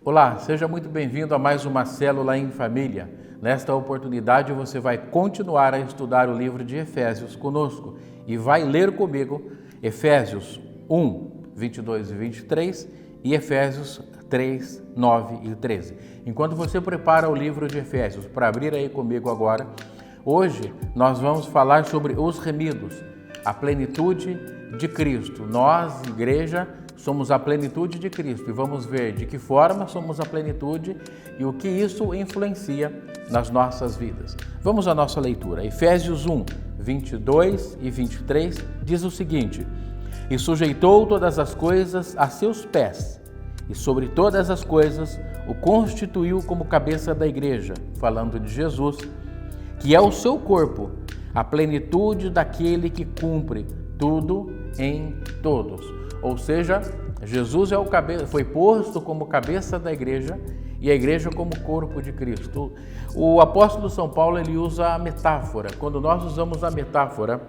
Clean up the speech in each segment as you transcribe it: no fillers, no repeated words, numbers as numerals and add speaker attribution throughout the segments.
Speaker 1: Olá, seja muito bem-vindo a mais uma Célula em Família. Nesta oportunidade você vai continuar a estudar o livro de Efésios conosco e vai ler comigo Efésios 1, 22 e 23 e Efésios 3, 9 e 13. Enquanto você prepara o livro de Efésios para abrir aí comigo agora, hoje nós vamos falar sobre os remidos, a plenitude de Cristo. Nós, igreja, somos a plenitude de Cristo e vamos ver de que forma somos a plenitude e o que isso influencia nas nossas vidas. Vamos à nossa leitura. Efésios 1, 22 e 23 diz o seguinte: E sujeitou todas as coisas a seus pés, e sobre todas as coisas o constituiu como cabeça da igreja, falando de Jesus, que é o seu corpo, a plenitude daquele que cumpre tudo em todos. Ou seja, Jesus é o foi posto como cabeça da igreja e a igreja como corpo de Cristo. O apóstolo São Paulo ele usa a metáfora. Quando nós usamos a metáfora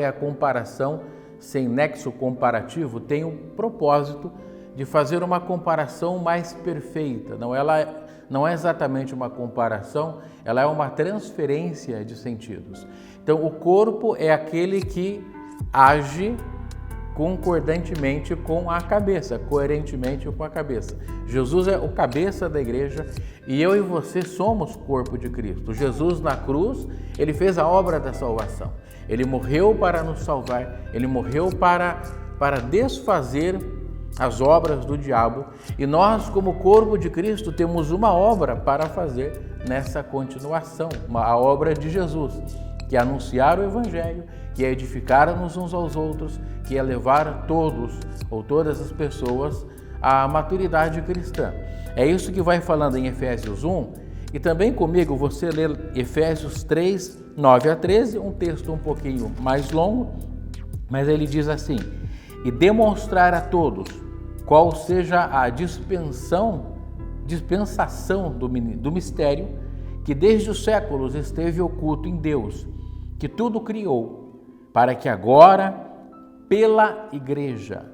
Speaker 1: é a comparação sem nexo comparativo, tem o propósito de fazer uma comparação mais perfeita. Não é exatamente uma comparação, ela é uma transferência de sentidos. Então, o corpo é aquele que age concordantemente com a cabeça, coerentemente com a cabeça. Jesus é o cabeça da igreja e eu e você somos corpo de Cristo. Jesus na cruz, ele fez a obra da salvação. Ele morreu para nos salvar, ele morreu para desfazer as obras do diabo e nós, como corpo de Cristo, temos uma obra para fazer nessa continuação, a obra de Jesus, que é anunciar o Evangelho, que é edificar-nos uns aos outros, que é levar todos ou todas as pessoas à maturidade cristã. É isso que vai falando em Efésios 1 e também comigo você lê Efésios 3, 9 a 13, um texto um pouquinho mais longo, mas ele diz assim: E demonstrar a todos qual seja a dispensação do mistério que desde os séculos esteve oculto em Deus, que tudo criou, para que agora, pela Igreja,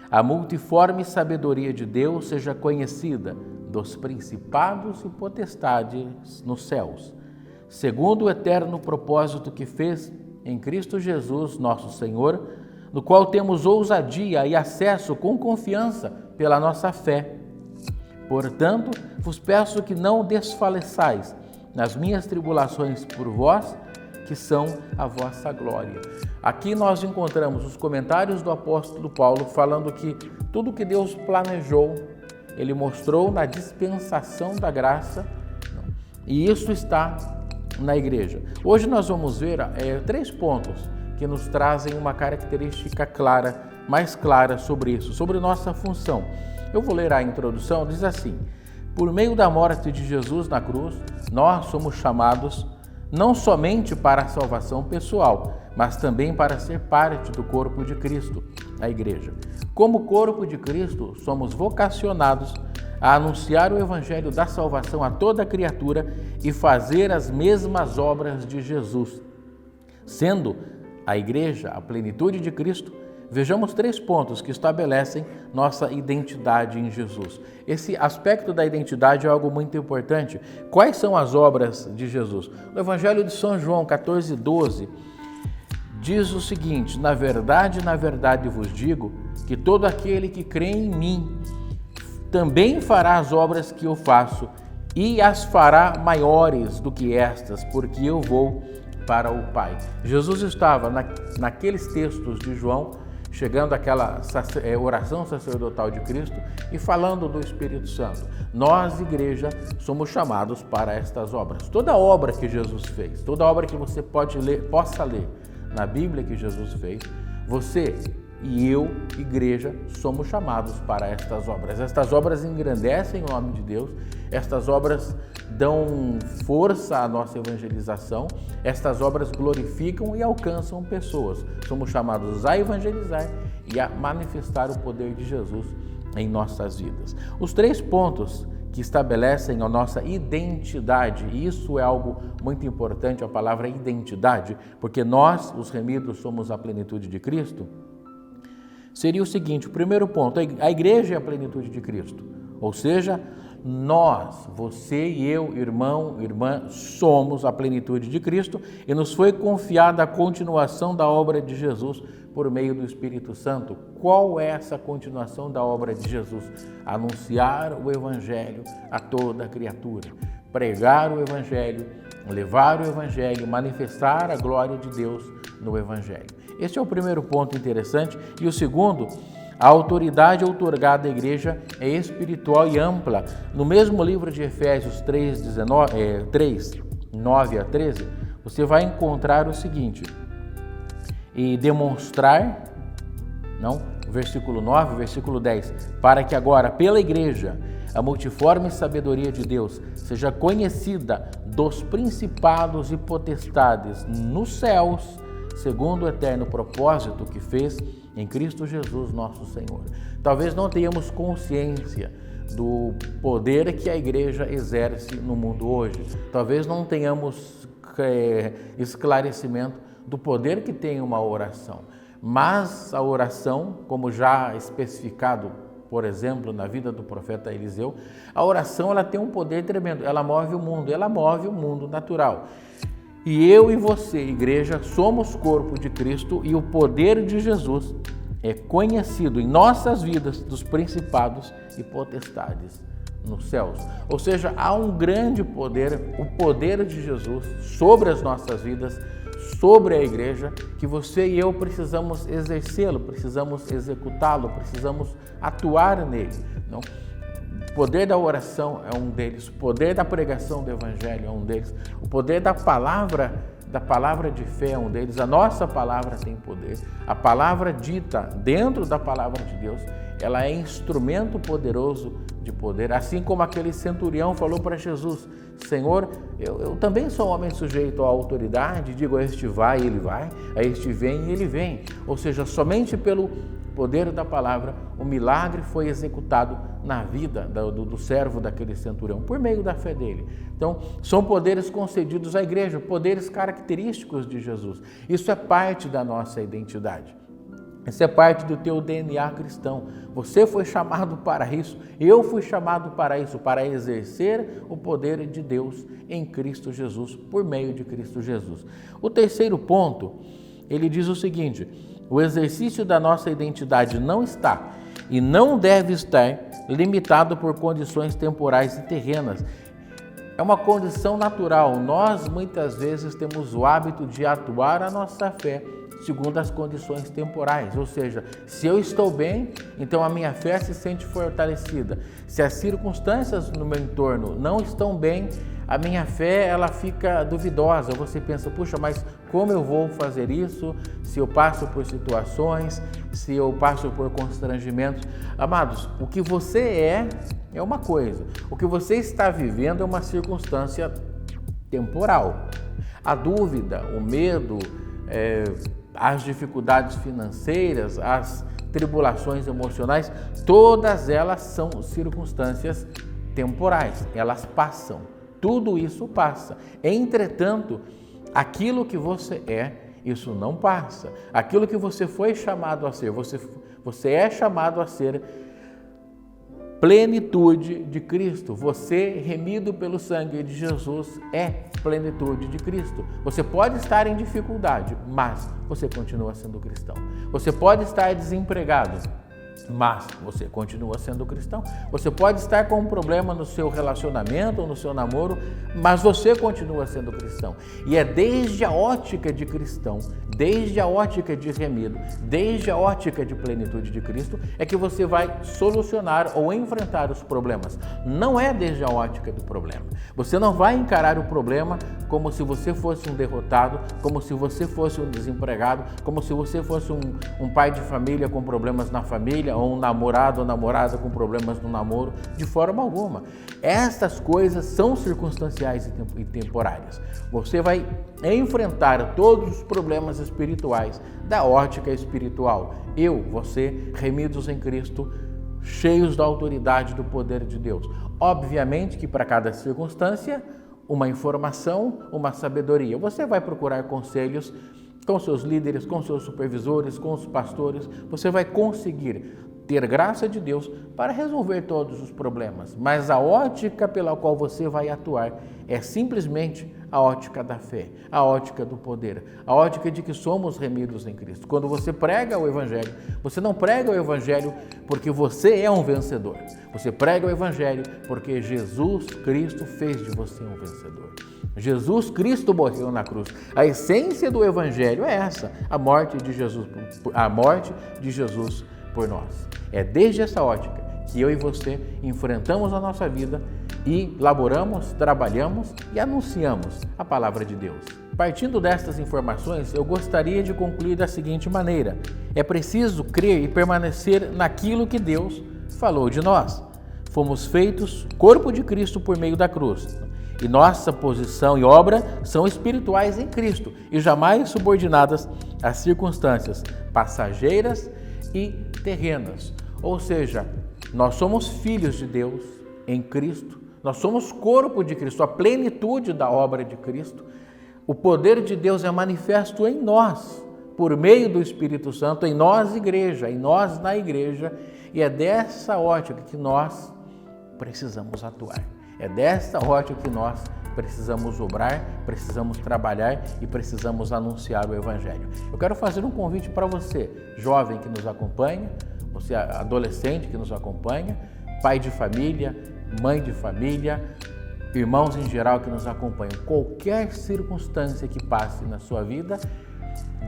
Speaker 1: a multiforme sabedoria de Deus seja conhecida dos principados e potestades nos céus, segundo o eterno propósito que fez em Cristo Jesus, nosso Senhor, no qual temos ousadia e acesso com confiança pela nossa fé. Portanto, vos peço que não desfaleçais nas minhas tribulações por vós, que são a vossa glória. Aqui nós encontramos os comentários do apóstolo Paulo falando que tudo que Deus planejou, ele mostrou na dispensação da graça, e isso está na igreja. Hoje nós vamos ver 3 pontos que nos trazem uma característica mais clara sobre isso, sobre nossa função. Eu vou ler a introdução, diz assim: Por meio da morte de Jesus na cruz, nós somos chamados não somente para a salvação pessoal, mas também para ser parte do corpo de Cristo, a igreja. Como corpo de Cristo, somos vocacionados a anunciar o evangelho da salvação a toda criatura e fazer as mesmas obras de Jesus. Sendo a igreja a plenitude de Cristo, vejamos 3 pontos que estabelecem nossa identidade em Jesus. Esse aspecto da identidade é algo muito importante. Quais são as obras de Jesus? No Evangelho de São João 14, 12, diz o seguinte: na verdade vos digo que todo aquele que crê em mim também fará as obras que eu faço e as fará maiores do que estas, porque eu vou para o Pai. Jesus estava naqueles textos de João, chegando àquela oração sacerdotal de Cristo e falando do Espírito Santo. Nós, igreja, somos chamados para estas obras. Toda obra que Jesus fez, toda obra que você possa ler na Bíblia que Jesus fez, você e eu, igreja, somos chamados para estas obras. Estas obras engrandecem o nome de Deus, estas obras dão força à nossa evangelização, estas obras glorificam e alcançam pessoas. Somos chamados a evangelizar e a manifestar o poder de Jesus em nossas vidas. Os 3 pontos que estabelecem a nossa identidade, e isso é algo muito importante, a palavra identidade, porque nós, os remidos, somos a plenitude de Cristo, seria o seguinte: o primeiro ponto, a igreja é a plenitude de Cristo. Ou seja, nós, você e eu, irmão, irmã, somos a plenitude de Cristo e nos foi confiada a continuação da obra de Jesus por meio do Espírito Santo. Qual é essa continuação da obra de Jesus? Anunciar o Evangelho a toda criatura, pregar o Evangelho, levar o Evangelho, manifestar a glória de Deus no Evangelho. Esse é o primeiro ponto interessante. E o segundo, a autoridade outorgada à igreja é espiritual e ampla. No mesmo livro de Efésios 3, 9 a 13, você vai encontrar o seguinte: e demonstrar, versículo 9, versículo 10, para que agora, pela igreja, a multiforme sabedoria de Deus seja conhecida dos principados e potestades nos céus, segundo o eterno propósito que fez em Cristo Jesus, nosso Senhor. Talvez não tenhamos consciência do poder que a igreja exerce no mundo hoje. Talvez não tenhamos esclarecimento do poder que tem uma oração. Mas a oração, como já especificado, por exemplo, na vida do profeta Eliseu, a oração ela tem um poder tremendo. Ela move o mundo natural. E eu e você, igreja, somos corpo de Cristo e o poder de Jesus é conhecido em nossas vidas dos principados e potestades nos céus. Ou seja, há um grande poder, o poder de Jesus sobre as nossas vidas, sobre a igreja, que você e eu precisamos exercê-lo, precisamos executá-lo, precisamos atuar nele. Não? O poder da oração é um deles, o poder da pregação do Evangelho é um deles, o poder da palavra de fé é um deles. A nossa palavra tem poder, a palavra dita dentro da palavra de Deus, ela é instrumento poderoso de poder, assim como aquele centurião falou para Jesus: Senhor, eu também sou um homem sujeito à autoridade, digo a este vai, ele vai, a este vem, ele vem. Ou seja, somente pelo poder da palavra, o milagre foi executado na vida do servo daquele centurião, por meio da fé dele. Então, são poderes concedidos à igreja, poderes característicos de Jesus. Isso é parte da nossa identidade. Isso é parte do teu DNA cristão. Você foi chamado para isso, eu fui chamado para isso, para exercer o poder de Deus em Cristo Jesus, por meio de Cristo Jesus. O terceiro ponto, ele diz o seguinte: o exercício da nossa identidade não está e não deve estar limitado por condições temporais e terrenas. É uma condição natural. Nós, muitas vezes, temos o hábito de atuar a nossa fé segundo as condições temporais. Ou seja, se eu estou bem, então a minha fé se sente fortalecida. Se as circunstâncias no meu entorno não estão bem, a minha fé ela fica duvidosa. Você pensa, puxa, mas como eu vou fazer isso se eu passo por situações, se eu passo por constrangimentos? Amados, o que você é uma coisa, o que você está vivendo é uma circunstância temporal. A dúvida, o medo, as dificuldades financeiras, as tribulações emocionais, todas elas são circunstâncias temporais, elas passam. Tudo isso passa. Entretanto, aquilo que você isso não passa. Aquilo que você foi chamado a ser, você é chamado a ser plenitude de Cristo. Você, remido pelo sangue de Jesus, é plenitude de Cristo. Você pode estar em dificuldade, mas você continua sendo cristão. Você pode estar desempregado, mas você continua sendo cristão. Você pode estar com um problema no seu relacionamento ou no seu namoro, mas você continua sendo cristão. E é desde a ótica de cristão, desde a ótica de remido, desde a ótica de plenitude de Cristo, é que você vai solucionar ou enfrentar os problemas. Não é desde a ótica do problema. Você não vai encarar o problema como se você fosse um derrotado, como se você fosse um desempregado, como se você fosse um pai de família com problemas na família, ou um namorado ou namorada com problemas no namoro, de forma alguma. Estas coisas são circunstanciais e temporárias. Você vai enfrentar todos os problemas espirituais da ótica espiritual. Você, remidos em Cristo, cheios da autoridade do poder de Deus. Obviamente que para cada circunstância, uma informação, uma sabedoria. Você vai procurar conselhos com seus líderes, com seus supervisores, com os pastores. Você vai conseguir ter graça de Deus para resolver todos os problemas, mas a ótica pela qual você vai atuar é simplesmente a ótica da fé, a ótica do poder, a ótica de que somos remidos em Cristo. Quando você prega o Evangelho, você não prega o Evangelho porque você é um vencedor, você prega o Evangelho porque Jesus Cristo fez de você um vencedor. Jesus Cristo morreu na cruz. A essência do Evangelho é essa, a morte de Jesus por nós. É desde essa ótica que eu e você enfrentamos a nossa vida e laboramos, trabalhamos e anunciamos a palavra de Deus. Partindo destas informações, eu gostaria de concluir da seguinte maneira: é preciso crer e permanecer naquilo que Deus falou de nós. Fomos feitos corpo de Cristo por meio da cruz. E nossa posição e obra são espirituais em Cristo e jamais subordinadas às circunstâncias passageiras e terrenas. Ou seja, nós somos filhos de Deus em Cristo, nós somos corpo de Cristo, a plenitude da obra de Cristo. O poder de Deus é manifesto em nós, por meio do Espírito Santo, em nós, igreja, em nós, na igreja, e é dessa ótica que nós precisamos atuar. É desta ótica que nós precisamos obrar, precisamos trabalhar e precisamos anunciar o Evangelho. Eu quero fazer um convite para você, jovem que nos acompanha, você adolescente que nos acompanha, pai de família, mãe de família, irmãos em geral que nos acompanham. Qualquer circunstância que passe na sua vida,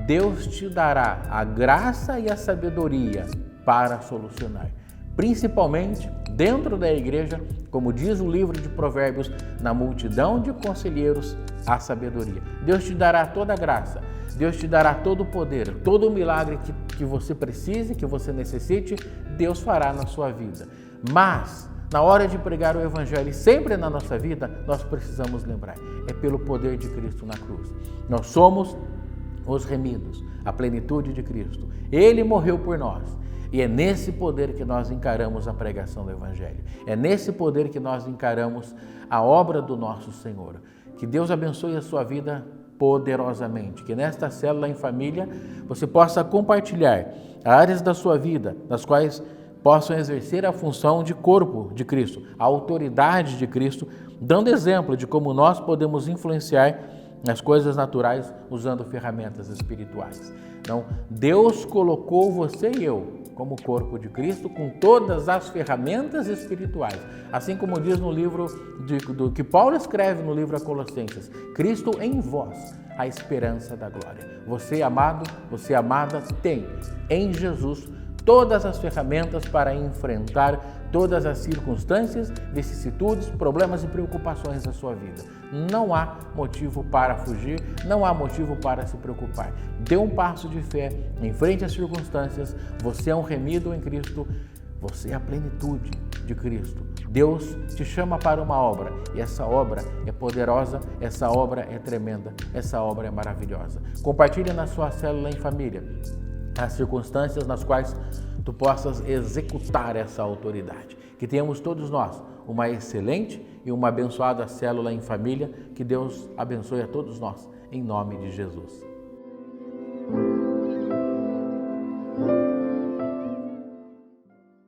Speaker 1: Deus te dará a graça e a sabedoria para solucionar. Principalmente dentro da igreja, como diz o livro de Provérbios, na multidão de conselheiros há sabedoria. Deus te dará toda a graça, Deus te dará todo o poder, todo o milagre que você precise, que você necessite, Deus fará na sua vida. Mas, na hora de pregar o Evangelho e sempre na nossa vida, nós precisamos lembrar, é pelo poder de Cristo na cruz. Nós somos os remidos, a plenitude de Cristo. Ele morreu por nós. E é nesse poder que nós encaramos a pregação do Evangelho. É nesse poder que nós encaramos a obra do nosso Senhor. Que Deus abençoe a sua vida poderosamente. Que nesta célula em família você possa compartilhar áreas da sua vida nas quais possam exercer a função de corpo de Cristo, a autoridade de Cristo, dando exemplo de como nós podemos influenciar nas coisas naturais usando ferramentas espirituais. Então, Deus colocou você e eu como corpo de Cristo com todas as ferramentas espirituais. Assim como diz no livro do que Paulo escreve no livro a Colossenses, Cristo em vós, a esperança da glória. Você, amado, você, amada, tem em Jesus todas as ferramentas para enfrentar todas as circunstâncias, vicissitudes, problemas e preocupações da sua vida. Não há motivo para fugir, não há motivo para se preocupar. Dê um passo de fé, enfrente as circunstâncias, você é um remido em Cristo, você é a plenitude de Cristo. Deus te chama para uma obra e essa obra é poderosa, essa obra é tremenda, essa obra é maravilhosa. Compartilhe na sua célula em família as circunstâncias nas quais tu possas executar essa autoridade. Que tenhamos todos nós uma excelente e uma abençoada célula em família. Que Deus abençoe a todos nós, em nome de Jesus.